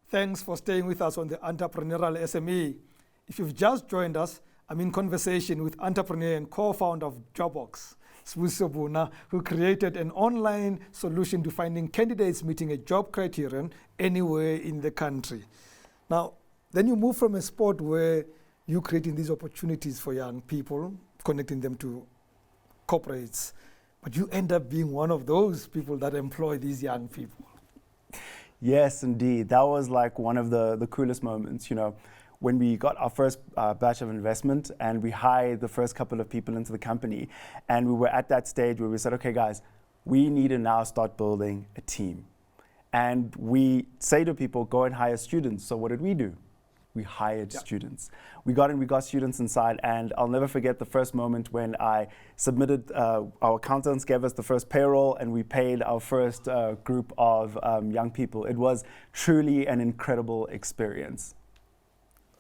Thanks for staying with us on the Entrepreneurial SME. If you've just joined us, I'm in conversation with entrepreneur and co-founder of Jobox, Sibusiso Buna, who created an online solution to finding candidates meeting a job criterion anywhere in the country. Now, then you move from a sport where you're creating these opportunities for young people, connecting them to corporates, but you end up being one of those people that employ these young people. Yes, indeed. That was like one of the coolest moments, when we got our first batch of investment and we hired the first couple of people into the company. And we were at that stage where we said, okay, guys, we need to now start building a team. And we say to people, go and hire students. So what did we do? We hired students. We got students inside, and I'll never forget the first moment when I submitted, our accountants gave us the first payroll and we paid our first group of young people. It was truly an incredible experience.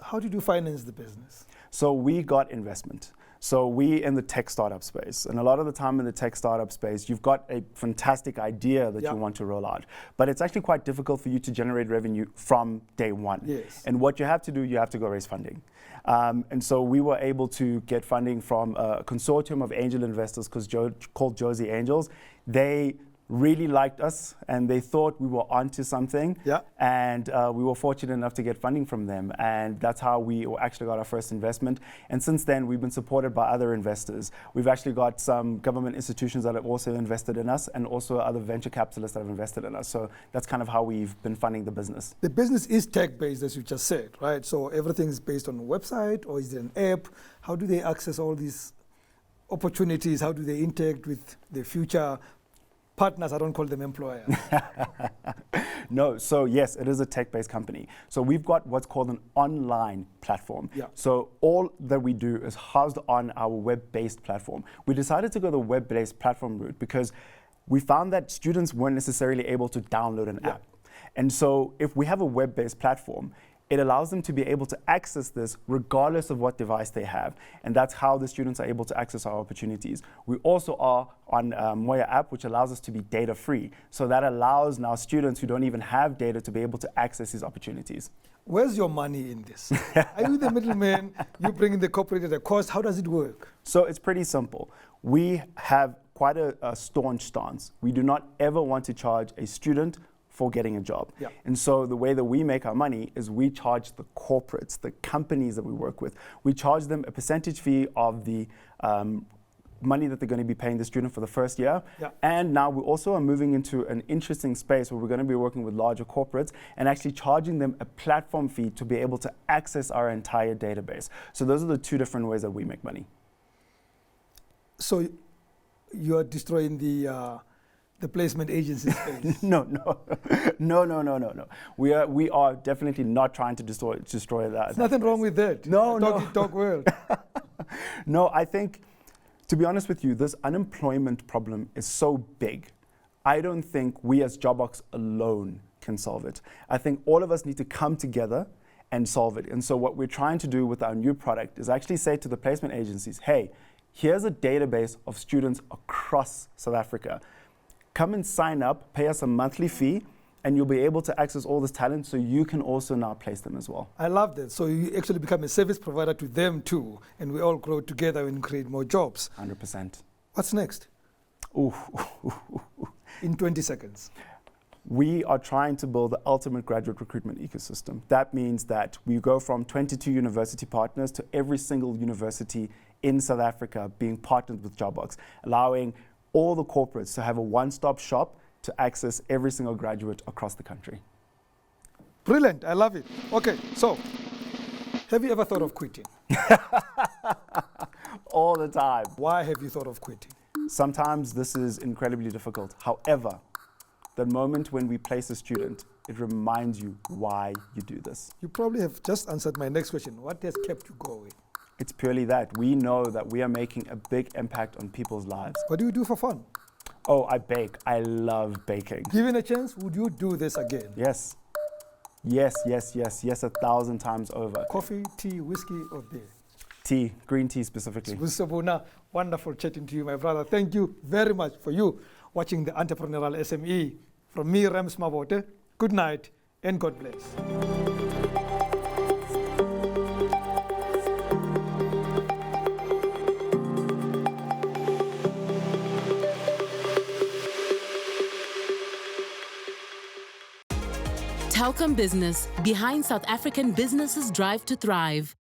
How did you finance the business? So we got investment. So we in the tech startup space, and a lot of the time in the tech startup space, you've got a fantastic idea that you want to roll out, but it's actually quite difficult for you to generate revenue from day one. Yes. And what you have to do, you have to go raise funding. And so we were able to get funding from a consortium of angel investors called Josie Angels. They really liked us and they thought we were onto something. Yeah. And we were fortunate enough to get funding from them. And that's how we actually got our first investment. And since then, we've been supported by other investors. We've actually got some government institutions that have also invested in us and also other venture capitalists that have invested in us. So that's kind of how we've been funding the business. The business is tech-based, as you just said, right? So everything is based on a website, or is it an app? How do they access all these opportunities? How do they interact with the future partners? I don't call them employers. No, so yes, it is a tech-based company. So we've got what's called an online platform. Yeah. So all that we do is housed on our web-based platform. We decided to go the web-based platform route because we found that students weren't necessarily able to download an app. And so if we have a web-based platform, it allows them to be able to access this regardless of what device they have. And that's how the students are able to access our opportunities. We also are on Moya app, which allows us to be data free. So that allows now students who don't even have data to be able to access these opportunities. Where's your money in this? Are you the middleman? You bring in the corporate at a cost? How does it work? So it's pretty simple. We have quite a staunch stance. We do not ever want to charge a student for getting a job. Yeah. And so the way that we make our money is we charge the corporates, the companies that we work with. We charge them a percentage fee of the money that they're going to be paying the student for the first year. Yeah. And now we also are moving into an interesting space where we're going to be working with larger corporates and actually charging them a platform fee to be able to access our entire database. So those are the two different ways that we make money. So you're destroying the placement agency space? No. We are definitely not trying to destroy that. There's nothing wrong with that. No. Dog world. No, I think, to be honest with you, this unemployment problem is so big. I don't think we as Jobox alone can solve it. I think all of us need to come together and solve it. And so what we're trying to do with our new product is actually say to the placement agencies, hey, here's a database of students across South Africa. Come and sign up, pay us a monthly fee, and you'll be able to access all this talent so you can also now place them as well. I love that. So you actually become a service provider to them too, and we all grow together and create more jobs. 100%. What's next? Ooh. In 20 seconds. We are trying to build the ultimate graduate recruitment ecosystem. That means that we go from 22 university partners to every single university in South Africa being partnered with Jobox, allowing all the corporates to have a one-stop shop to access every single graduate across the country. Brilliant, I love it. Okay, so have you ever thought of quitting? All the time. Why have you thought of quitting? Sometimes this is incredibly difficult. However, the moment when we place a student, it reminds you why you do this. You probably have just answered my next question. What has kept you going? It's purely that. We know that we are making a big impact on people's lives. What do you do for fun? Oh, I bake. I love baking. Given a chance, would you do this again? Yes. Yes, 1,000 times over. Coffee, tea, whiskey, or beer? Tea, green tea specifically. Sibusiso Buna, wonderful chatting to you, my brother. Thank you very much for you watching the Entrepreneurial SME. From me, Rams Mabote, good night and God bless. Telkom Business, behind South African businesses' drive to thrive.